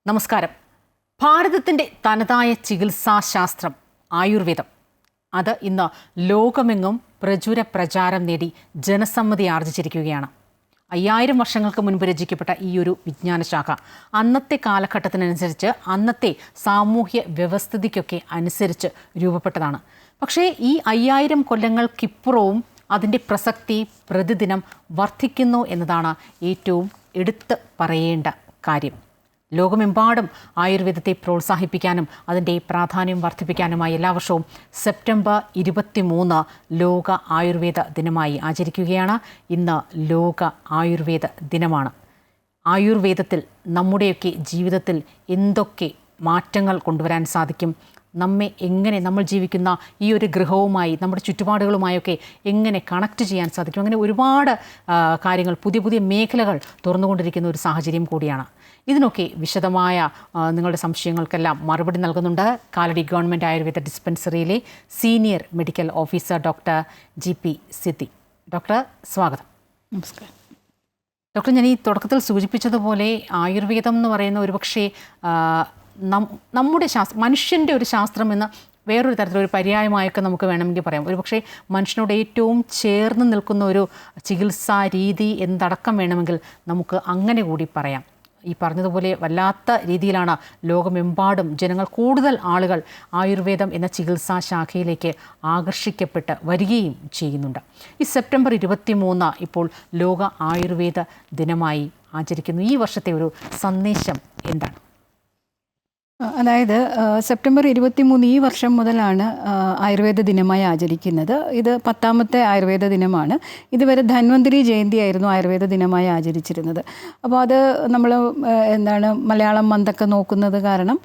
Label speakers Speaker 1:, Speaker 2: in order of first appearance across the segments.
Speaker 1: നമസ്കാരം. ഭാരതത്തിൻ്റെ തനതായ ചികിത്സാശാസ്ത്രം ആയുർവേദം അത് ഇന്ന് ലോകമെങ്ങും പ്രചുര പ്രചാരം നേടി ജനസമ്മതി ആർജിച്ചിരിക്കുകയാണ്. 5000 വർഷങ്ങൾക്ക് മുൻപ് രചിക്കപ്പെട്ട ഈ ഒരു വിജ്ഞാനശാഖ അന്നത്തെ കാലഘട്ടത്തിനനുസരിച്ച് അന്നത്തെ സാമൂഹ്യ വ്യവസ്ഥിതിക്കൊക്കെ അനുസരിച്ച് രൂപപ്പെട്ടതാണ്. പക്ഷേ ഈ 5000 കൊല്ലങ്ങൾക്കിപ്പുറവും അതിൻ്റെ പ്രസക്തി പ്രതിദിനം വർദ്ധിക്കുന്നു എന്നതാണ് ഏറ്റവും എടുത്ത് പറയേണ്ട കാര്യം. ലോകമെമ്പാടും ആയുർവേദത്തെ പ്രോത്സാഹിപ്പിക്കാനും അതിൻ്റെ പ്രാധാന്യം വർദ്ധിപ്പിക്കാനുമായി എല്ലാ വർഷവും സെപ്റ്റംബർ 23 ലോക ആയുർവേദ ദിനമായി ആചരിക്കുകയാണ്. ഇന്ന് ലോക ആയുർവേദ ദിനമാണ്. ആയുർവേദത്തിൽ നമ്മുടെയൊക്കെ ജീവിതത്തിൽ എന്തൊക്കെ മാറ്റങ്ങൾ കൊണ്ടുവരാൻ സാധിക്കും, നമ്മെ എങ്ങനെ നമ്മൾ ജീവിക്കുന്ന ഈ ഒരു ഗൃഹവുമായി നമ്മുടെ ചുറ്റുപാടുകളുമായൊക്കെ എങ്ങനെ കണക്ട് ചെയ്യാൻ സാധിക്കും, അങ്ങനെ ഒരുപാട് കാര്യങ്ങൾ പുതിയ പുതിയ മേഖലകൾ തുറന്നുകൊണ്ടിരിക്കുന്ന ഒരു സാഹചര്യം കൂടിയാണ്. ഇതിനൊക്കെ വിശദമായ നിങ്ങളുടെ സംശയങ്ങൾക്കെല്ലാം മറുപടി നൽകുന്നുണ്ട് കാലടി ഗവൺമെൻറ് ആയുർവേദ ഡിസ്പെൻസറിയിലെ senior medical officer doctor GP Siddhi. Doctor സ്വാഗതം.
Speaker 2: നമസ്കാരം
Speaker 1: ഡോക്ടർ. ഞാൻ ഈ തുടക്കത്തിൽ സൂചിപ്പിച്ചതുപോലെ ആയുർവേദം എന്ന് പറയുന്ന ഒരുപക്ഷെ നമ്മുടെ മനുഷ്യൻ്റെ ഒരു ശാസ്ത്രം എന്ന് വേറൊരു തരത്തിലൊരു പര്യായമായൊക്കെ നമുക്ക് വേണമെങ്കിൽ പറയാം. ഒരുപക്ഷെ മനുഷ്യനോട് ഏറ്റവും ചേർന്ന് നിൽക്കുന്ന ഒരു ചികിത്സാ രീതി എന്തടക്കം വേണമെങ്കിൽ നമുക്ക് അങ്ങനെ കൂടി പറയാം. ഈ പറഞ്ഞതുപോലെ വല്ലാത്ത രീതിയിലാണ് ലോകമെമ്പാടും ജനങ്ങൾ, കൂടുതൽ ആളുകൾ ആയുർവേദം എന്ന ചികിത്സാ ശാഖയിലേക്ക് ആകർഷിക്കപ്പെട്ട് വരികയും ചെയ്യുന്നുണ്ട്. ഈ സെപ്റ്റംബർ 23 ഇപ്പോൾ ലോക ആയുർവേദ ദിനമായി ആചരിക്കുന്നു. ഈ വർഷത്തെ ഒരു സന്ദേശം എന്താണ്?
Speaker 2: അതായത് സെപ്റ്റംബർ 23 ഈ വർഷം മുതലാണ് ആയുർവേദ ദിനമായി ആചരിക്കുന്നത്. ഇത് 10ാമത്തെ ആയുർവേദ ദിനമാണ്. ഇതുവരെ ധന്വന്തരി ജയന്തി ആയിരുന്നു ആയുർവേദ ദിനമായി ആചരിച്ചിരുന്നത്. അപ്പോൾ അത് നമ്മൾ മലയാളം മന്തൊക്കെ നോക്കുന്നത് കാരണം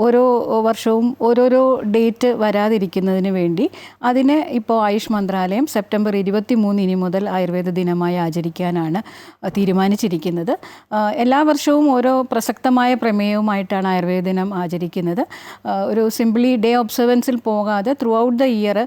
Speaker 2: ഓരോ വർഷവും ഓരോരോ ഡേറ്റ് വരാതിരിക്കുന്നതിന് വേണ്ടി അതിനെ ഇപ്പോൾ ആയുഷ് മന്ത്രാലയം സെപ്റ്റംബർ 23 ഇനി മുതൽ ആയുർവേദ ദിനമായി ആചരിക്കാനാണ് തീരുമാനിച്ചിരിക്കുന്നത്. എല്ലാ വർഷവും ഓരോ പ്രസക്തമായ പ്രമേയവുമായിട്ടാണ് ആയുർവേദ ദിനം ആചരിക്കുന്നത്. ഒരു സിംപ്ലി ഡേ ഒബ്സർവൻസിൽ പോകാതെ ത്രൂ ഔട്ട് ദ ഇയർ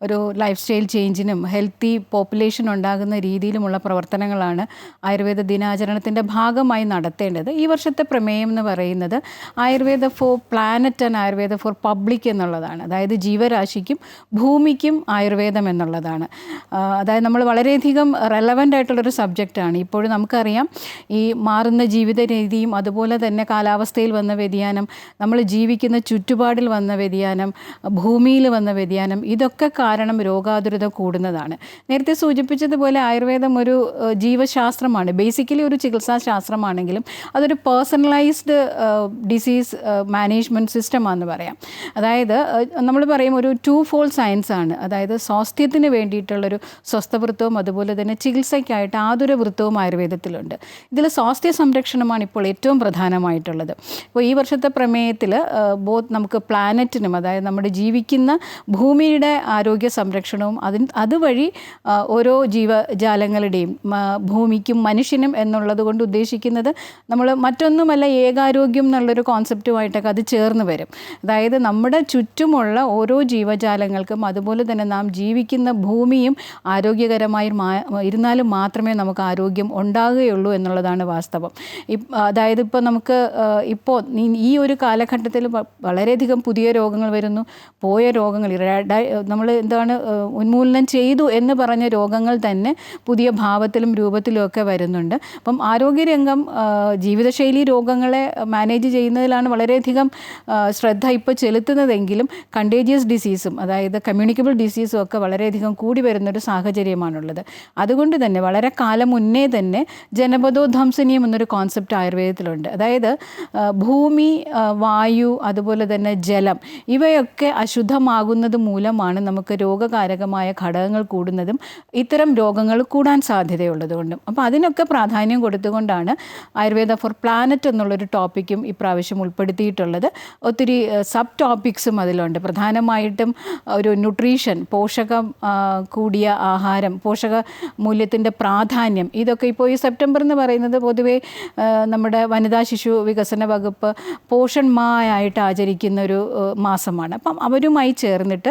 Speaker 2: ഒരു ലൈഫ് സ്റ്റൈൽ ചേഞ്ചിനും ഹെൽത്തി പോപ്പുലേഷൻ ഉണ്ടാകുന്ന രീതിയിലുമുള്ള പ്രവർത്തനങ്ങളാണ് ആയുർവേദ ദിനാചരണത്തിൻ്റെ ഭാഗമായി നടത്തേണ്ടത്. ഈ വർഷത്തെ പ്രമേയം എന്ന് പറയുന്നത് Ayurveda for planet and Ayurveda for public എന്നുള്ളതാണ്. അതായത് ജീവരാശിക്കും ഭൂമിക്കും ആയുർവേദം എന്നുള്ളതാണ്. അതായത് നമ്മൾ വളരെയധികം റെലവൻ്റ് ആയിട്ടുള്ളൊരു സബ്ജക്റ്റാണ്. ഇപ്പോഴും നമുക്കറിയാം ഈ മാറുന്ന ജീവിത രീതിയും അതുപോലെ തന്നെ കാലാവസ്ഥയിൽ വന്ന വ്യതിയാനം, നമ്മൾ ജീവിക്കുന്ന ചുറ്റുപാടിൽ വന്ന വ്യതിയാനം, ഭൂമിയിൽ വന്ന വ്യതിയാനം, ഇതൊക്കെ കാരണം രോഗാതുരത കൂടുന്നതാണ്. നേരത്തെ സൂചിപ്പിച്ചതുപോലെ ആയുർവേദം ഒരു ജീവശാസ്ത്രമാണ്. ബേസിക്കലി ഒരു ചികിത്സാ ശാസ്ത്രമാണെങ്കിലും അതൊരു പേഴ്സണലൈസ്ഡ് ഡിസീസ് മാനേജ്മെൻറ്റ് സിസ്റ്റമാണെന്ന് പറയാം. അതായത് നമ്മൾ പറയും ഒരു 2-fold സയൻസ് ആണ്. അതായത് സ്വാസ്ഥ്യത്തിന് വേണ്ടിയിട്ടുള്ളൊരു സ്വസ്ഥവൃത്തവും അതുപോലെ തന്നെ ചികിത്സയ്ക്കായിട്ട് ആതുരവൃത്തവും ആയുർവേദത്തിലുണ്ട്. ഇതിൽ സ്വാസ്ഥ്യ സംരക്ഷണമാണ് ഇപ്പോൾ ഏറ്റവും പ്രധാനമായിട്ടുള്ളത്. ഇപ്പോൾ ഈ വർഷത്തെ പ്രമേയത്തിൽ നമുക്ക് പ്ലാനറ്റിനും, അതായത് നമ്മുടെ ജീവിക്കുന്ന ഭൂമിയുടെ ആരോഗ്യ സംരക്ഷണവും അതുവഴി ഓരോ ജീവജാലങ്ങളുടെയും ഭൂമിക്കും മനുഷ്യനും എന്നുള്ളത് കൊണ്ട് ഉദ്ദേശിക്കുന്നത് നമ്മൾ മറ്റൊന്നുമല്ല ഏകാരോഗ്യം എന്നുള്ളൊരു കോൺസെപ്റ്റുമായിട്ടൊക്കെ അത് ചേർന്ന് വരും. അതായത് നമ്മുടെ ചുറ്റുമുള്ള ഓരോ ജീവജാലങ്ങൾക്കും അതുപോലെ തന്നെ നാം ജീവിക്കുന്ന ഭൂമിയും ആരോഗ്യകരമായി ഇരുന്നാലും മാത്രമേ നമുക്ക് ആരോഗ്യം ഉണ്ടാകുകയുള്ളൂ എന്നുള്ളതാണ് വാസ്തവം. അതായത് ഇപ്പോൾ നമുക്ക് ഇപ്പോൾ ഈ ഒരു കാലഘട്ടത്തിൽ വളരെയധികം പുതിയ രോഗങ്ങൾ വരുന്നു. പോയ രോഗങ്ങൾ നമ്മൾ ഉന്മൂലനം ചെയ്തു എന്ന് പറഞ്ഞ രോഗങ്ങൾ തന്നെ പുതിയ ഭാവത്തിലും രൂപത്തിലും ഒക്കെ വരുന്നുണ്ട്. അപ്പം ആരോഗ്യരംഗം ജീവിതശൈലി രോഗങ്ങളെ മാനേജ് ചെയ്യുന്നതിലാണ് വളരെയധികം ശ്രദ്ധ ഇപ്പോൾ ചെലുത്തുന്നതെങ്കിലും കണ്ടേജിയസ് ഡിസീസും അതായത് കമ്മ്യൂണിക്കബിൾ ഡിസീസും ഒക്കെ വളരെയധികം കൂടി വരുന്നൊരു സാഹചര്യമാണുള്ളത്. അതുകൊണ്ട് തന്നെ വളരെ കാലം മുന്നേ തന്നെ ജനപദോധ്വംസനീയം എന്നൊരു കോൺസെപ്റ്റ് ആയുർവേദത്തിലുണ്ട്. അതായത് ഭൂമി, വായു, അതുപോലെ തന്നെ ജലം, ഇവയൊക്കെ അശുദ്ധമാകുന്നത് മൂലമാണ് നമുക്ക് രോഗകാരകമായ ഘടകങ്ങൾ കൂടുന്നതും ഇത്തരം രോഗങ്ങൾ കൂടാൻ സാധ്യതയുള്ളതുകൊണ്ടും. അപ്പോൾ അതിനൊക്കെ പ്രാധാന്യം കൊടുത്തുകൊണ്ടാണ് ആയുർവേദ ഫോർ പ്ലാനറ്റ് എന്നുള്ളൊരു ടോപ്പിക്കും ഇപ്രാവശ്യം ഉൾപ്പെടുത്തിയിട്ടുള്ളത്. ഒത്തിരി സബ് ടോപ്പിക്സും അതിലുണ്ട്. പ്രധാനമായിട്ടും ഒരു ന്യൂട്രീഷൻ, പോഷകം കൂടിയ ആഹാരം, പോഷക മൂല്യത്തിൻ്റെ പ്രാധാന്യം, ഇതൊക്കെ ഇപ്പോൾ ഈ സെപ്റ്റംബർ എന്ന് പറയുന്നത് പൊതുവേ നമ്മുടെ വനിതാ ശിശു വികസന വകുപ്പ് പോഷക പോഷൺ മാ ആയിട്ട് ആചരിക്കുന്ന ഒരു മാസമാണ്. അപ്പം അവരുമായി ചേർന്നിട്ട്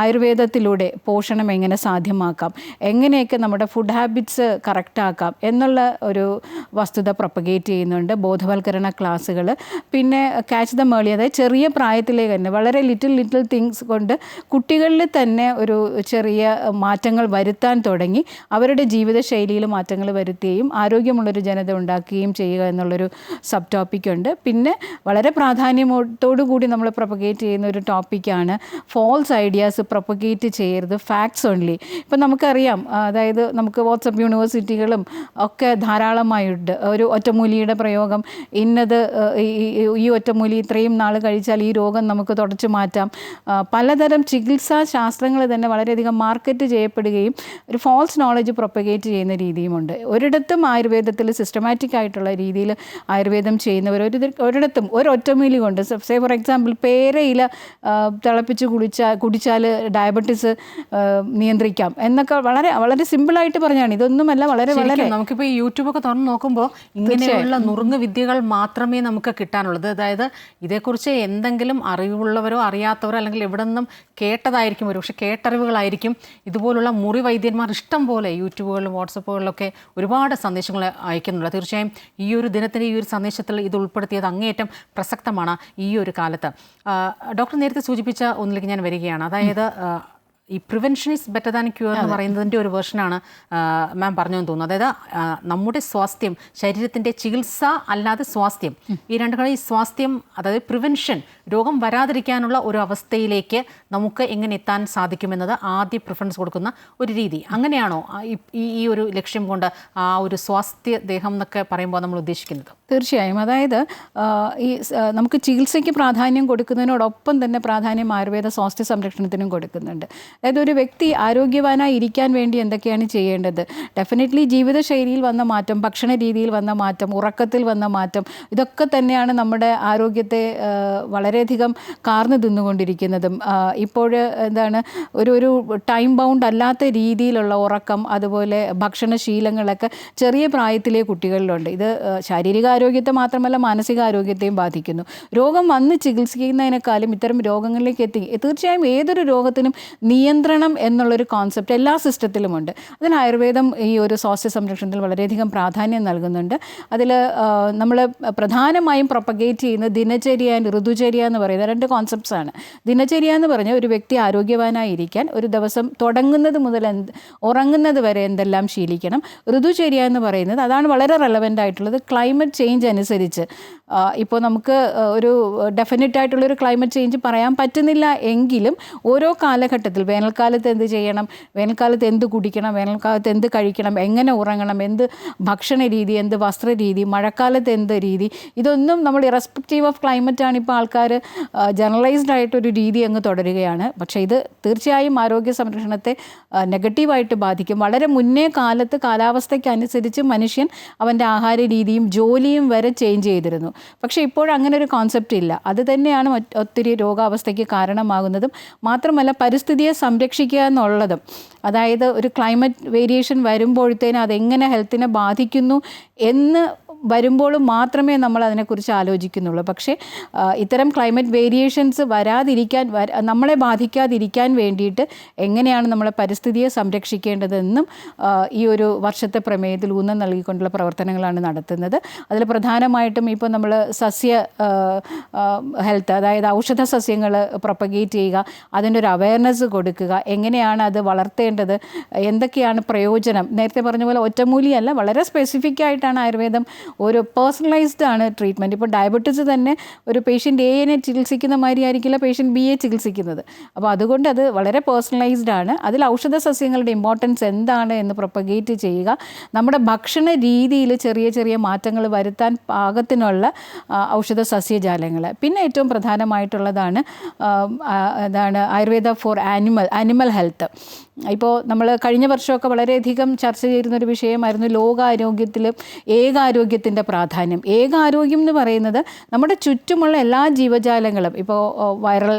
Speaker 2: ആയുർവേദത്തിലൂടെ പോഷണം എങ്ങനെ സാധ്യമാക്കാം, എങ്ങനെയൊക്കെ നമ്മുടെ ഫുഡ് ഹാബിറ്റ്സ് കറക്റ്റാക്കാം എന്നുള്ള ഒരു വസ്തുത പ്രൊപ്പഗേറ്റ് ചെയ്യുന്നുണ്ട്. ബോധവൽക്കരണ ക്ലാസ്സുകൾ, പിന്നെ ക്യാച്ച് ദ മേളി, അതായത് ചെറിയ പ്രായത്തിലേക്ക് തന്നെ വളരെ ലിറ്റിൽ തിങ്സ് കൊണ്ട് കുട്ടികളിൽ തന്നെ ഒരു ചെറിയ മാറ്റങ്ങൾ വരുത്താൻ തുടങ്ങി അവരുടെ ജീവിതശൈലിയിൽ മാറ്റങ്ങൾ വരുത്തുകയും ആരോഗ്യമുള്ളൊരു ജനത ഉണ്ടാക്കുകയും ചെയ്യുക എന്നുള്ളൊരു സബ് ടോപ്പിക്കുണ്ട്. പിന്നെ വളരെ പ്രാധാന്യത്തോടു കൂടി നമ്മൾ പ്രൊപ്പഗേറ്റ് ചെയ്യുന്ന ഒരു ടോപ്പിക്കാണ് ഫോൾസ് ഐഡിയാസ് പ്രൊപ്പഗേറ്റ് ചെയ്യരുത്, ഫാക്ട്സ് ഓൺലി. ഇപ്പം നമുക്കറിയാം, അതായത് നമുക്ക് വാട്സപ്പ് യൂണിവേഴ്സിറ്റികളും ഒക്കെ ധാരാളമായിട്ട് ഒരു ഒറ്റമൂലിയുടെ പ്രയോഗം, ഇന്നത് ഈ ഒറ്റമൂലി ഇത്രയും നാൾ കഴിച്ചാൽ ഈ രോഗം നമുക്ക് തുടച്ചു മാറ്റാം. പലതരം ചികിത്സാ ശാസ്ത്രങ്ങൾ തന്നെ വളരെയധികം മാർക്കറ്റ് ചെയ്യപ്പെടുകയും ഒരു ഫോൾസ് നോളജ് പ്രൊപ്പഗേറ്റ് ചെയ്യുന്ന രീതിയുമുണ്ട്. ഒരിടത്തും ആയുർവേദത്തിൽ സിസ്റ്റമാറ്റിക് ആയിട്ടുള്ള രീതിയിൽ ആയുർവേദം ചെയ്യുന്നവർ ഒരിടത്തും ഒരു ഒറ്റമൂലി കൊണ്ട്, സേ ഫോർ എക്സാമ്പിൾ പേരയില തിളപ്പിച്ച് കുടിച്ചാൽ ഡയബറ്റീസ് നിയന്ത്രിക്കാം എന്നൊക്കെ വളരെ വളരെ സിമ്പിളായിട്ട് പറഞ്ഞാണ്. ഇതൊന്നുമല്ല, വളരെ
Speaker 1: നമുക്കിപ്പോൾ ഈ യൂട്യൂബൊക്കെ തുറന്ന് നോക്കുമ്പോൾ ഇങ്ങനെയുള്ള നുറുങ്ങ് വിദ്യകൾ മാത്രമേ നമുക്ക് കിട്ടാനുള്ളത്. അതായത് ഇതേക്കുറിച്ച് എന്തെങ്കിലും അറിവുള്ളവരോ അറിയാത്തവരോ അല്ലെങ്കിൽ എവിടെ നിന്നും കേട്ടതായിരിക്കും, ഒരു പക്ഷേ കേട്ടറിവുകളായിരിക്കും. ഇതുപോലുള്ള മുറി വൈദ്യന്മാർ ഇഷ്ടം പോലെ യൂട്യൂബുകളിലും വാട്സപ്പുകളിലൊക്കെ ഒരുപാട് സന്ദേശങ്ങൾ അയക്കുന്നുണ്ട്. തീർച്ചയായും ഈ ഒരു ദിനത്തിൻ്റെ ഈ ഒരു സന്ദേശത്തിൽ ഇത് ഉൾപ്പെടുത്തിയത് അങ്ങേയറ്റം പ്രസക്തമാണ് ഈ ഒരു കാലത്ത്. ഡോക്ടർ നേരത്തെ സൂചിപ്പിച്ച ഒന്നിലേക്ക് ഞാൻ വരികയാണ്. അതായത് ഈ prevention is better than cure എന്ന് പറയുന്നതിൻ്റെ ഒരു വേർഷനാണ് മാം പറഞ്ഞതെന്ന് തോന്നുന്നു. അതായത് നമ്മുടെ സ്വാസ്ഥ്യം, ശരീരത്തിൻ്റെ ചികിത്സ അല്ലാതെ സ്വാസ്ഥ്യം, ഈ രണ്ട് കളി, സ്വാസ്ഥ്യം അതായത് പ്രിവെൻഷൻ, രോഗം വരാതിരിക്കാനുള്ള ഒരു അവസ്ഥയിലേക്ക് നമുക്ക് എങ്ങനെ എത്താൻ സാധിക്കുമെന്നത് ആദ്യ പ്രിഫറൻസ് കൊടുക്കുന്ന ഒരു രീതി. അങ്ങനെയാണോ ഈ ഒരു ലക്ഷ്യം കൊണ്ട് ആ ഒരു സ്വാസ്ഥ്യ ദേഹം എന്നൊക്കെ പറയുമ്പോൾ നമ്മൾ ഉദ്ദേശിക്കുന്നത്?
Speaker 2: തീർച്ചയായും. അതായത് ഈ നമുക്ക് ചികിത്സയ്ക്ക് പ്രാധാന്യം കൊടുക്കുന്നതിനോടൊപ്പം തന്നെ പ്രാധാന്യം ആയുർവേദ സ്വാസ്ഥ്യ സംരക്ഷണത്തിനും കൊടുക്കുന്നുണ്ട്. അതായത് ഒരു വ്യക്തി ആരോഗ്യവാനായി ഇരിക്കാൻ വേണ്ടി എന്തൊക്കെയാണ് ചെയ്യേണ്ടത്? ഡെഫിനറ്റ്ലി ജീവിതശൈലിയിൽ വന്ന മാറ്റം, ഭക്ഷണ രീതിയിൽ വന്ന മാറ്റം, ഉറക്കത്തിൽ വന്ന മാറ്റം, ഇതൊക്കെ തന്നെയാണ് നമ്മുടെ ആരോഗ്യത്തെ വളരെയധികം കാർന്നു തിന്നുകൊണ്ടിരിക്കുന്നതും. ഇപ്പോൾ എന്താണ് ഒരു ടൈം ബൗണ്ട് അല്ലാത്ത രീതിയിലുള്ള ഉറക്കം, അതുപോലെ ഭക്ഷണശീലങ്ങളൊക്കെ ചെറിയ പ്രായത്തിലെ കുട്ടികളിലുണ്ട്. ഇത് ശാരീരിക ആരോഗ്യത്തെ മാത്രമല്ല മാനസികാരോഗ്യത്തെയും ബാധിക്കുന്നു. രോഗം വന്ന് ചികിത്സിക്കുന്നതിനേക്കാളും ഇത്തരം രോഗങ്ങളിലേക്ക് എത്തി തീർച്ചയായും ഏതൊരു രോഗത്തിനും നിയന്ത്രണം എന്നുള്ളൊരു കോൺസെപ്റ്റ് എല്ലാ സിസ്റ്റത്തിലുമുണ്ട്. അതിന് ആയുർവേദം ഈ ഒരു സ്വാസ്ഥ്യ സംരക്ഷണത്തിൽ വളരെയധികം പ്രാധാന്യം നൽകുന്നുണ്ട്. അതിൽ നമ്മൾ പ്രധാനമായും പ്രൊപ്പഗേറ്റ് ചെയ്യുന്ന ദിനചര്യ ആൻഡ് ഋതുചര്യ എന്ന് പറയുന്ന രണ്ട് കോൺസെപ്റ്റ്സാണ്. ദിനചര്യ എന്ന് പറഞ്ഞാൽ ഒരു വ്യക്തി ആരോഗ്യവാനായിരിക്കാൻ ഒരു ദിവസം തുടങ്ങുന്നത് മുതൽ ഉറങ്ങുന്നത് വരെ എന്തെല്ലാം ശീലിക്കണം. ഋതുചര്യ എന്ന് പറയുന്നത് അതാണ് വളരെ റെലവൻ്റ് ആയിട്ടുള്ളത്. ക്ലൈമറ്റ് ചേഞ്ച് അനുസരിച്ച് ഇപ്പോൾ നമുക്ക് ഒരു ഡെഫിനറ്റ് ആയിട്ടുള്ളൊരു ക്ലൈമറ്റ് ചേഞ്ച് പറയാൻ പറ്റുന്നില്ല എങ്കിലും ഓരോ കാലഘട്ടത്തിൽ വേനൽക്കാലത്ത് എന്ത് ചെയ്യണം, വേനൽക്കാലത്ത് എന്ത് കുടിക്കണം, വേനൽക്കാലത്ത് എന്ത് കഴിക്കണം, എങ്ങനെ ഉറങ്ങണം, എന്ത് ഭക്ഷണ രീതി, എന്ത് വസ്ത്രരീതി, മഴക്കാലത്ത് എന്ത് രീതി, ഇതൊന്നും നമ്മൾ ഇറസ്പെക്റ്റീവ് ഓഫ് ക്ലൈമറ്റാണ് ഇപ്പോൾ ആൾക്കാർ ജനറലൈസ്ഡ് ആയിട്ടൊരു രീതി അങ്ങ് തുടരുകയാണ്. പക്ഷേ ഇത് തീർച്ചയായും ആരോഗ്യ സംരക്ഷണത്തെ നെഗറ്റീവായിട്ട് ബാധിക്കും. വളരെ മുന്നേ കാലത്ത് കാലാവസ്ഥയ്ക്കനുസരിച്ച് മനുഷ്യൻ അവൻ്റെ ആഹാര രീതിയും ജോലിയും വരെ ചേഞ്ച് ചെയ്തിരുന്നു. പക്ഷേ ഇപ്പോഴങ്ങനെ ഒരു കോൺസെപ്റ്റ് ഇല്ല. അത് തന്നെയാണ് ഒത്തിരി രോഗാവസ്ഥയ്ക്ക് കാരണമാകുന്നതും. മാത്രമല്ല പരിസ്ഥിതിയെ സംരക്ഷിക്കുക എന്നുള്ളതും, അതായത് ഒരു ക്ലൈമറ്റ് വേരിയേഷൻ വരുമ്പോഴത്തേനും അതെങ്ങനെ ഹെൽത്തിനെ ബാധിക്കുന്നു എന്ന് വരുമ്പോഴും മാത്രമേ നമ്മൾ അതിനെക്കുറിച്ച് ആലോചിക്കുന്നുള്ളൂ. പക്ഷേ ഇത്തരം ക്ലൈമറ്റ് വേരിയേഷൻസ് വരാതിരിക്കാൻ, നമ്മളെ ബാധിക്കാതിരിക്കാൻ വേണ്ടിയിട്ട് എങ്ങനെയാണ് നമ്മളെ പരിസ്ഥിതിയെ സംരക്ഷിക്കേണ്ടതെന്നും ഈ ഒരു വർഷത്തെ പ്രമേയത്തിൽ ഊന്നൽ നൽകിക്കൊണ്ടുള്ള പ്രവർത്തനങ്ങളാണ് നടത്തുന്നത്. അതിൽ പ്രധാനമായിട്ടും ഇപ്പോൾ നമ്മൾ സസ്യ ഹെൽത്ത്, അതായത് ഔഷധ സസ്യങ്ങൾ പ്രൊപ്പഗേറ്റ് ചെയ്യുക, അതിൻ്റെ ഒരു അവയർനെസ് കൊടുക്കുക, എങ്ങനെയാണ് അത് വളർത്തേണ്ടത്, എന്തൊക്കെയാണ് പ്രയോജനം. നേരത്തെ പറഞ്ഞ പോലെ ഒറ്റമൂലിയല്ല, വളരെ സ്പെസിഫിക് ആയിട്ടാണ് ആയുർവേദം ഒരു പേഴ്സണലൈസ്ഡ് ആണ് ട്രീറ്റ്മെൻറ്റ്. ഇപ്പോൾ ഡയബറ്റീസ് തന്നെ ഒരു പേഷ്യൻ്റ് എനെ ചികിത്സിക്കുന്ന മാതിരി ആയിരിക്കില്ല പേഷ്യൻ്റ് ബി എ ചികിത്സിക്കുന്നത്. അപ്പോൾ അതുകൊണ്ട് അത് വളരെ പേഴ്സണലൈസ്ഡ് ആണ്. അതിൽ ഔഷധ സസ്യങ്ങളുടെ ഇമ്പോർട്ടൻസ് എന്താണ് എന്ന് പ്രൊപ്പഗേറ്റ് ചെയ്യുക, നമ്മുടെ ഭക്ഷണ രീതിയിൽ ചെറിയ ചെറിയ മാറ്റങ്ങൾ വരുത്താൻ പാകത്തിനുള്ള ഔഷധ സസ്യജാലങ്ങൾ. പിന്നെ ഏറ്റവും പ്രധാനമായിട്ടുള്ളതാണ് ആയുർവേദ ഫോർ ആനിമൽ ഹെൽത്ത്. ഇപ്പോൾ നമ്മൾ കഴിഞ്ഞ വർഷമൊക്കെ വളരെയധികം ചർച്ച ചെയ്യുന്നൊരു വിഷയമായിരുന്നു ലോകാരോഗ്യത്തിലും ഏകാരോഗ്യത്തിലും ഏകാരോഗ്യത്തിൻ്റെ പ്രാധാന്യം. ഏകാരോഗ്യം എന്ന് പറയുന്നത് നമ്മുടെ ചുറ്റുമുള്ള എല്ലാ ജീവജാലങ്ങളും, ഇപ്പോൾ വൈറൽ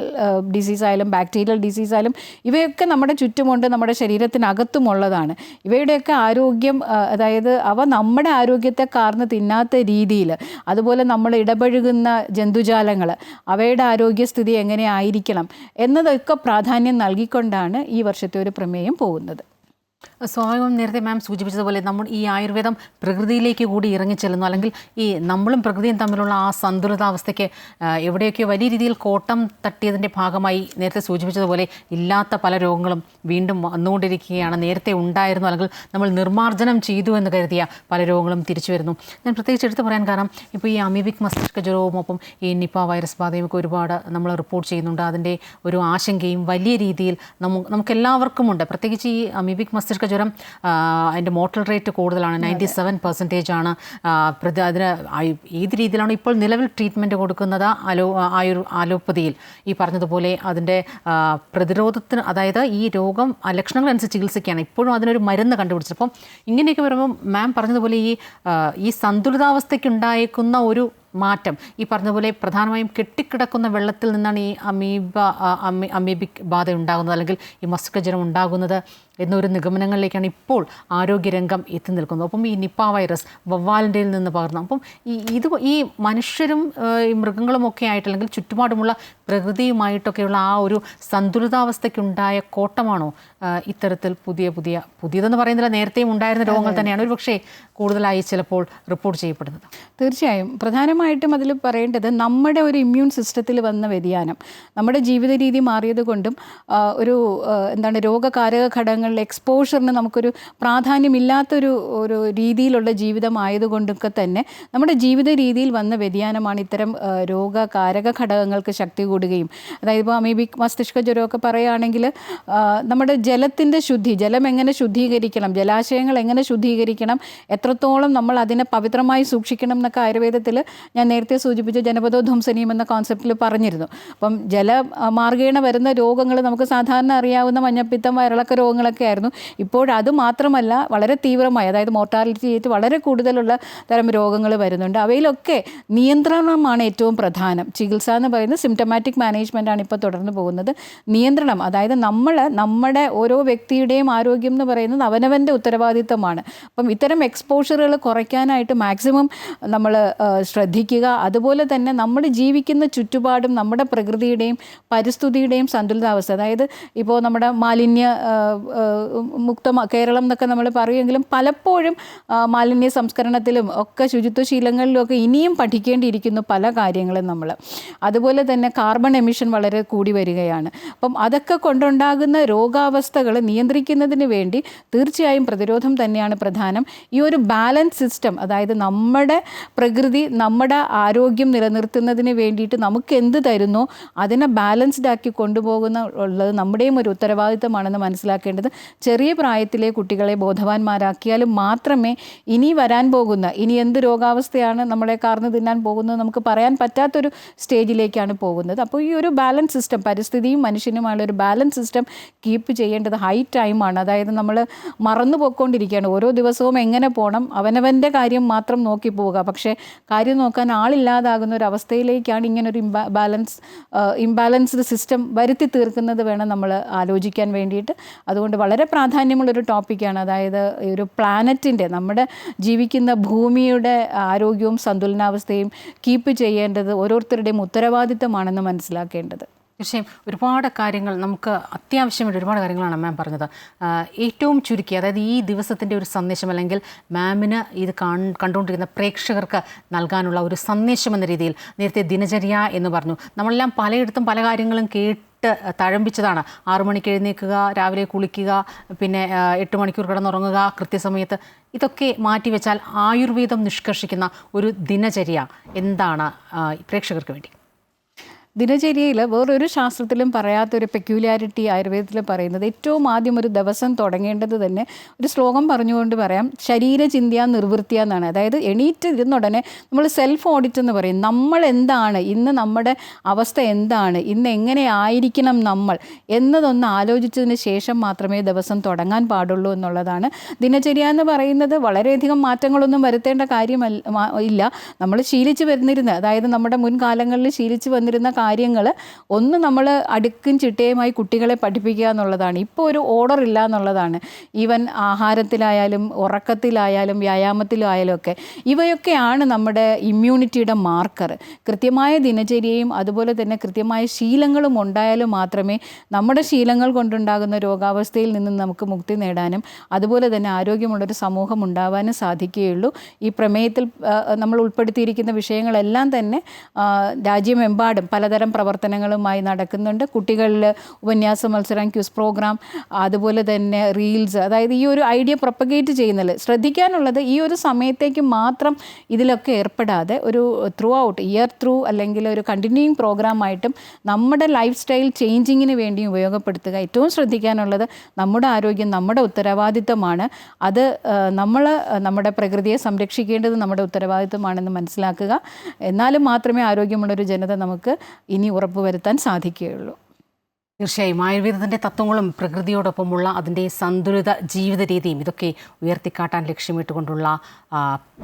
Speaker 2: ഡിസീസ് ആയാലും ബാക്ടീരിയൽ ഡിസീസ് ആയാലും ഇവയൊക്കെ നമ്മുടെ ചുറ്റുമുണ്ട്, നമ്മുടെ ശരീരത്തിനകത്തുമുള്ളതാണ്. ഇവയുടെയൊക്കെ ആരോഗ്യം, അതായത് അവ നമ്മുടെ ആരോഗ്യത്തെ കാർന്ന് തിന്നാത്ത രീതിയിൽ, അതുപോലെ നമ്മൾ ഇടപഴകുന്ന ജന്തുജാലങ്ങൾ അവയുടെ ആരോഗ്യസ്ഥിതി എങ്ങനെ ആയിരിക്കണം എന്നതൊക്കെ പ്രാധാന്യം നൽകിക്കൊണ്ടാണ് ഈ വർഷത്തെ ഒരു പ്രമേയം പോകുന്നത്.
Speaker 1: സ്വാഭാവികം നേരത്തെ മാം സൂചിപ്പിച്ചതുപോലെ നമ്മൾ ഈ ആയുർവേദം പ്രകൃതിയിലേക്ക് കൂടി ഇറങ്ങിച്ചെല്ലുന്നു, അല്ലെങ്കിൽ ഈ നമ്മളും പ്രകൃതിയും തമ്മിലുള്ള ആ സന്തുലിതാവസ്ഥയ്ക്ക് എവിടെയൊക്കെ വലിയ രീതിയിൽ കോട്ടം തട്ടിയതിൻ്റെ ഭാഗമായി നേരത്തെ സൂചിപ്പിച്ചതുപോലെ ഇല്ലാത്ത പല രോഗങ്ങളും വീണ്ടും വന്നുകൊണ്ടിരിക്കുകയാണ്. നേരത്തെ ഉണ്ടായിരുന്നു അല്ലെങ്കിൽ നമ്മൾ നിർമ്മാർജ്ജനം ചെയ്തു എന്ന് കരുതിയ പല രോഗങ്ങളും തിരിച്ചു വരുന്നു. ഞാൻ പ്രത്യേകിച്ച് എടുത്ത് പറയാൻ കാരണം ഇപ്പോൾ ഈ അമീബിക് മസ്തിഷ്ക ജ്വരവും ഒപ്പം ഈ നിപ്പ വൈറസ് ബാധയും ഒക്കെ ഒരുപാട് നമ്മൾ റിപ്പോർട്ട് ചെയ്യുന്നുണ്ട്. അതിൻ്റെ ഒരു ആശങ്കയും വലിയ രീതിയിൽ നമുക്കെല്ലാവർക്കുമുണ്ട്. പ്രത്യേകിച്ച് ഈ അമീബിക് മസ്തിഷ്ക ജ്വരം അതിൻ്റെ മോർട്ടൽ റേറ്റ് കൂടുതലാണ്, 97% ആണ്. അതിന് ഏത് രീതിയിലാണ് ഇപ്പോൾ നിലവിൽ ട്രീറ്റ്മെൻറ്റ് കൊടുക്കുന്നത് അലോപ്പതിയിൽ ഈ പറഞ്ഞതുപോലെ അതിൻ്റെ പ്രതിരോധത്തിന്, അതായത് ഈ രോഗം ലക്ഷണങ്ങളനുസരിച്ച് ചികിത്സിക്കുകയാണ്. ഇപ്പോഴും അതിനൊരു മരുന്ന് കണ്ടുപിടിച്ചത്. അപ്പം ഇങ്ങനെയൊക്കെ വരുമ്പം മാം പറഞ്ഞതുപോലെ ഈ സന്തുലിതാവസ്ഥയ്ക്കുണ്ടായേക്കുന്ന ഒരു മാറ്റം, ഈ പറഞ്ഞതുപോലെ പ്രധാനമായും കെട്ടിക്കിടക്കുന്ന വെള്ളത്തിൽ നിന്നാണ് ഈ അമീബിക് ബാധ ഉണ്ടാകുന്നത് അല്ലെങ്കിൽ ഈ മസ്തിഷ്കജ്വരം ഉണ്ടാകുന്നത് എന്നൊരു നിഗമനങ്ങളിലേക്കാണ് ഇപ്പോൾ ആരോഗ്യരംഗം എത്തി നിൽക്കുന്നത്. അപ്പം ഈ നിപ്പ വൈറസ് വവ്വാലിൻ്റെ നിന്ന് പകർന്നു. അപ്പം ഈ മനുഷ്യരും ഈ മൃഗങ്ങളുമൊക്കെ ആയിട്ട് അല്ലെങ്കിൽ ചുറ്റുപാടുമുള്ള പ്രകൃതിയുമായിട്ടൊക്കെയുള്ള ആ ഒരു സന്തുലിതാവസ്ഥയ്ക്കുണ്ടായ കോട്ടമാണോ ഇത്തരത്തിൽ പുതിയതെന്ന് പറയുന്നില്ല, നേരത്തെയും ഉണ്ടായിരുന്ന രോഗങ്ങൾ തന്നെയാണ് ഒരു പക്ഷേ കൂടുതലായി ചിലപ്പോൾ റിപ്പോർട്ട് ചെയ്യപ്പെടുന്നത്?
Speaker 2: തീർച്ചയായും പ്രധാനമായിട്ടും അതിൽ പറയേണ്ടത് നമ്മുടെ ഒരു ഇമ്മ്യൂൺ സിസ്റ്റത്തിൽ വന്ന വ്യതിയാനം, നമ്മുടെ ജീവിത രീതി മാറിയത് കൊണ്ടും രോഗകാരക ഘടകങ്ങളിലെ എക്സ്പോഷറിന് നമുക്കൊരു പ്രാധാന്യമില്ലാത്തൊരു രീതിയിലുള്ള ജീവിതമായതുകൊണ്ടൊക്കെ തന്നെ നമ്മുടെ ജീവിത രീതിയിൽ വന്ന വ്യതിയാനമാണ് ഇത്തരം രോഗകാരക ഘടകങ്ങൾക്ക് ശക്തി കൂടുകയും, അതായത് ഇപ്പോൾ അമീബിക് മസ്തിഷ്ക ജ്വരമൊക്കെ പറയുകയാണെങ്കിൽ നമ്മുടെ ജലത്തിൻ്റെ ജലം എങ്ങനെ ശുദ്ധീകരിക്കണം, ജലാശയങ്ങൾ എങ്ങനെ ശുദ്ധീകരിക്കണം, എത്രത്തോളം നമ്മൾ അതിനെ പവിത്രമായി സൂക്ഷിക്കണം എന്നൊക്കെ ആയുർവേദത്തിൽ ഞാൻ നേരത്തെ സൂചിപ്പിച്ച ജനപദോധ്വംസനീയം എന്ന കോൺസെപ്റ്റിൽ പറഞ്ഞിരുന്നു. അപ്പം ജലമാർഗേണ വരുന്ന രോഗങ്ങൾ നമുക്ക് സാധാരണ അറിയാവുന്ന മഞ്ഞപ്പിത്തം, വയറിളക്ക രോഗങ്ങളൊക്കെ ആയിരുന്നു. ഇപ്പോഴത് മാത്രമല്ല, വളരെ തീവ്രമായി, അതായത് മോർട്ടാലിറ്റി റേറ്റ് വളരെ കൂടുതലുള്ള തരം രോഗങ്ങൾ വരുന്നുണ്ട്. അവയിലൊക്കെ നിയന്ത്രണമാണ് ഏറ്റവും പ്രധാനം. ചികിത്സ എന്ന് പറയുന്നത് സിംറ്റമാറ്റിക് മാനേജ്മെൻ്റ് ആണ് ഇപ്പോൾ തുടർന്ന് പോകുന്നത്. നിയന്ത്രണം, അതായത് നമ്മുടെ ഓരോ വ്യക്തിയുടെയും ആരോഗ്യം എന്ന് പറയുന്നത് അവനവൻ്റെ ഉത്തരവാദിത്തമാണ്. അപ്പം ഇത്തരം എക്സ്പോഷറുകൾ കുറയ്ക്കാനായിട്ട് മാക്സിമം നമ്മൾ ശ്രദ്ധിക്കുക. അതുപോലെ തന്നെ നമ്മൾ ജീവിക്കുന്ന ചുറ്റുപാടും നമ്മുടെ പ്രകൃതിയുടെയും പരിസ്ഥിതിയുടെയും സന്തുലിതാവസ്ഥ, അതായത് ഇപ്പോൾ നമ്മുടെ മാലിന്യ മുക്ത കേരളം എന്നൊക്കെ നമ്മൾ പറയുമെങ്കിലും പലപ്പോഴും മാലിന്യ സംസ്കരണത്തിലും ഒക്കെ ശുചിത്വശീലങ്ങളിലും ഒക്കെ ഇനിയും പഠിക്കേണ്ടിയിരിക്കുന്നു പല കാര്യങ്ങളും നമ്മൾ. അതുപോലെ തന്നെ കാർബൺ എമിഷൻ വളരെ കൂടി വരികയാണ്. അപ്പം അതൊക്കെ കൊണ്ടുണ്ടാകുന്ന രോഗാവസ്ഥകൾ നിയന്ത്രിക്കുന്നതിന് വേണ്ടി തീർച്ചയായും പ്രതിരോധം തന്നെയാണ് പ്രധാനം. ഈ ഒരു ബാലൻസ് സിസ്റ്റം, അതായത് നമ്മുടെ പ്രകൃതി നമ്മുടെ ആരോഗ്യം നിലനിർത്തുന്നതിന് വേണ്ടിയിട്ട് നമുക്ക് എന്ത് തരുന്നോ അതിനെ ബാലൻസ്ഡ് ആക്കി ഉള്ളത് നമ്മുടെയും ഒരു ഉത്തരവാദിത്തമാണെന്ന് മനസ്സിലാക്കേണ്ടത്. ചെറിയ പ്രായത്തിലെ കുട്ടികളെ ബോധവാന്മാരാക്കിയാലും മാത്രമേ ഇനി വരാൻ പോകുന്ന, ഇനി എന്ത് രോഗാവസ്ഥയാണ് നമ്മളെ കാർന്ന് തിന്നാൻ പോകുന്നത് നമുക്ക് പറയാൻ പറ്റാത്തൊരു സ്റ്റേജിലേക്കാണ് പോകുന്നത്. അപ്പോൾ ഈ ഒരു ബാലൻസ് സിസ്റ്റം, പരിസ്ഥിതിയും മനുഷ്യനുമായുള്ള ഒരു ബാലൻസ് സിസ്റ്റം കീപ്പ് ചെയ്യേണ്ടത് ഹൈ ടൈമാണ്. അതായത് നമ്മൾ മറന്നു പോയിക്കൊണ്ടിരിക്കുകയാണ്. ഓരോ ദിവസവും എങ്ങനെ പോകണം, അവനവൻ്റെ കാര്യം മാത്രം നോക്കി പോവുക. പക്ഷേ കാര്യം നോക്കാൻ ആളില്ലാതാകുന്ന ഒരു അവസ്ഥയിലേക്കാണ് ഇങ്ങനൊരു ഇംബാലൻസ്ഡ് സിസ്റ്റം വരുത്തി തീർക്കുന്നത് വേണം നമ്മൾ ആലോചിക്കാൻ വേണ്ടിയിട്ട്. അതുകൊണ്ട് വളരെ പ്രാധാന്യമുള്ളൊരു ടോപ്പിക്കാണ്. അതായത് ഒരു പ്ലാനറ്റിൻ്റെ, നമ്മുടെ ജീവിക്കുന്ന ഭൂമിയുടെ ആരോഗ്യവും സന്തുലനാവസ്ഥയും കീപ്പ് ചെയ്യേണ്ടത് ഓരോരുത്തരുടെയും ഉത്തരവാദിത്തമാണെന്ന് മനസ്സിലാക്കേണ്ടത്.
Speaker 1: തീർച്ചയായും ഒരുപാട് കാര്യങ്ങൾ, നമുക്ക് അത്യാവശ്യമായിട്ട് ഒരുപാട് കാര്യങ്ങളാണ് മാം പറഞ്ഞത്. ഏറ്റവും ചുരുക്കി, അതായത് ഈ ദിവസത്തിൻ്റെ ഒരു സന്ദേശം, അല്ലെങ്കിൽ മാമിന് ഇത് കണ്ടുകൊണ്ടിരിക്കുന്ന പ്രേക്ഷകർക്ക് നൽകാനുള്ള ഒരു സന്ദേശം എന്ന രീതിയിൽ, നേരത്തെ ദിനചര്യ എന്ന് പറഞ്ഞു, നമ്മളെല്ലാം പലയിടത്തും പല കാര്യങ്ങളും തഴമ്പിച്ചതാണ്. 6 മണിക്ക് എഴുന്നേൽക്കുക, രാവിലെ കുളിക്കുക, പിന്നെ 8 മണിക്കൂർ കിടന്നുറങ്ങുക കൃത്യസമയത്ത്. ഇതൊക്കെ മാറ്റിവെച്ചാൽ ആയുർവേദം നിഷ്കർഷിക്കുന്ന ഒരു ദിനചര്യ എന്താണ് പ്രേക്ഷകർക്ക് വേണ്ടി?
Speaker 2: ദിനചര്യയിൽ വേറൊരു ശാസ്ത്രത്തിലും പറയാത്തൊരു പെക്യൂലാരിറ്റി ആയുർവേദത്തിൽ പറയുന്നത്, ഏറ്റവും ആദ്യം ഒരു ദിവസം തുടങ്ങേണ്ടത് തന്നെ ഒരു ശ്ലോകം പറഞ്ഞുകൊണ്ട് പറയാം, ശരീരചിന്ത്യ നിർവൃത്തിയ എന്നാണ്. അതായത് എണീറ്റ് ഇരുന്നുടനെ നമ്മൾ സെൽഫ് ഓഡിറ്റ് എന്ന് പറയും. നമ്മൾ എന്താണ് ഇന്ന്, നമ്മുടെ അവസ്ഥ എന്താണ് ഇന്ന്, എങ്ങനെ ആയിരിക്കണം നമ്മൾ എന്നതൊന്ന് ആലോചിച്ചതിന് ശേഷം മാത്രമേ ദിവസം തുടങ്ങാൻ പാടുള്ളൂ എന്നുള്ളതാണ്. ദിനചര്യ എന്ന് പറയുന്നത് വളരെയധികം മാറ്റങ്ങളൊന്നും വരുത്തേണ്ട ഇല്ല. നമ്മൾ ശീലിച്ച് വന്നിരുന്ന, അതായത് നമ്മുടെ മുൻകാലങ്ങളിൽ ശീലിച്ച് വന്നിരുന്ന കാര്യങ്ങൾ ഒന്ന് നമ്മൾ അടുക്കും ചിട്ടയുമായി കുട്ടികളെ പഠിപ്പിക്കുക എന്നുള്ളതാണ്. ഇപ്പോൾ ഒരു ഓർഡർ ഇല്ല എന്നുള്ളതാണ്. ഈവൻ ആഹാരത്തിലായാലും ഉറക്കത്തിലായാലും വ്യായാമത്തിലായാലും ഒക്കെ ഇവയൊക്കെയാണ് നമ്മുടെ ഇമ്മ്യൂണിറ്റിയുടെ മാർക്കർ. കൃത്യമായ ദിനചര്യയും അതുപോലെ തന്നെ കൃത്യമായ ശീലങ്ങളും ഉണ്ടായാലും മാത്രമേ നമ്മുടെ ശീലങ്ങൾ കൊണ്ടുണ്ടാകുന്ന രോഗാവസ്ഥയിൽ നിന്ന് നമുക്ക് മുക്തി നേടാനും അതുപോലെ തന്നെ ആരോഗ്യമുള്ളൊരു സമൂഹം ഉണ്ടാവാനും സാധിക്കുകയുള്ളൂ. ഈ പ്രമേയത്തിൽ നമ്മൾ ഉൾപ്പെടുത്തിയിരിക്കുന്ന വിഷയങ്ങളെല്ലാം തന്നെ രാജ്യമെമ്പാടും പലതരം പ്രവർത്തനങ്ങളുമായി നടക്കുന്നുണ്ട്. കുട്ടികളിൽ ഉപന്യാസ മത്സരം, ക്യൂസ് പ്രോഗ്രാം, അതുപോലെ തന്നെ റീൽസ്, അതായത് ഈ ഒരു ഐഡിയ പ്രൊപ്പഗേറ്റ് ചെയ്യുന്നതിൽ ശ്രദ്ധിക്കാനുള്ളത് ഈ ഒരു സമയത്തേക്ക് മാത്രം ഇതിലൊക്കെ ഏർപ്പെടാതെ ഒരു ത്രൂ ഔട്ട് ഇയർ ത്രൂ അല്ലെങ്കിൽ ഒരു കണ്ടിന്യൂയിങ് പ്രോഗ്രാമായിട്ടും നമ്മുടെ ലൈഫ് സ്റ്റൈൽ ചേഞ്ചിങ്ങിന് വേണ്ടി ഉപയോഗപ്പെടുത്തുക. ഏറ്റവും ശ്രദ്ധിക്കാനുള്ളത് നമ്മുടെ ആരോഗ്യം നമ്മുടെ ഉത്തരവാദിത്തമാണ്. അത് നമ്മുടെ പ്രകൃതിയെ സംരക്ഷിക്കേണ്ടത് നമ്മുടെ ഉത്തരവാദിത്തമാണെന്ന് മനസ്സിലാക്കുക. എന്നാലും മാത്രമേ ആരോഗ്യമുള്ളൊരു ജനത നമുക്ക് ഇനി ഉറപ്പുവരുത്താൻ സാധിക്കുകയുള്ളൂ.
Speaker 1: തീർച്ചയായും ആയുർവേദത്തിൻ്റെ തത്വങ്ങളും പ്രകൃതിയോടൊപ്പമുള്ള അതിൻ്റെ സന്തുലിത ജീവിത രീതിയും ഇതൊക്കെ ഉയർത്തിക്കാട്ടാൻ ലക്ഷ്യമിട്ടുകൊണ്ടുള്ള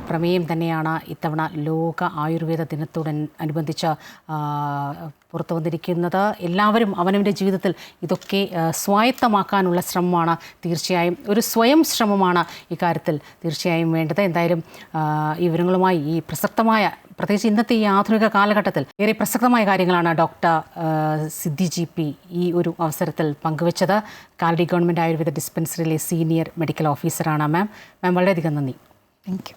Speaker 1: പ്രമേയം തന്നെയാണ് ഇത്തവണ ലോക ആയുർവേദ ദിനത്തോടനുബന്ധിച്ച് പുറത്തു വന്നിരിക്കുന്നത്. എല്ലാവരും അവനവൻ്റെ ജീവിതത്തിൽ ഇതൊക്കെ സ്വായത്തമാക്കാനുള്ള ശ്രമമാണ് തീർച്ചയായും, ഒരു സ്വയം ശ്രമമാണ് ഇക്കാര്യത്തിൽ തീർച്ചയായും വേണ്ടത്. എന്തായാലും ഈ വിവരങ്ങളുമായി ഈ പ്രസക്തമായ, പ്രത്യേകിച്ച് ഇന്നത്തെ ഈ ആധുനിക കാലഘട്ടത്തിൽ ഏറെ പ്രസക്തമായ കാര്യങ്ങളാണ് ഡോക്ടർ സിദ്ധി GP ഈ ഒരു അവസരത്തിൽ പങ്കുവച്ചത്. കാലടി ഗവൺമെൻറ് ആയുർവേദ ഡിസ്പെൻസറിയിലെ സീനിയർ മെഡിക്കൽ ഓഫീസറാണ് മാം. വളരെയധികം നന്ദി.
Speaker 2: Thank U.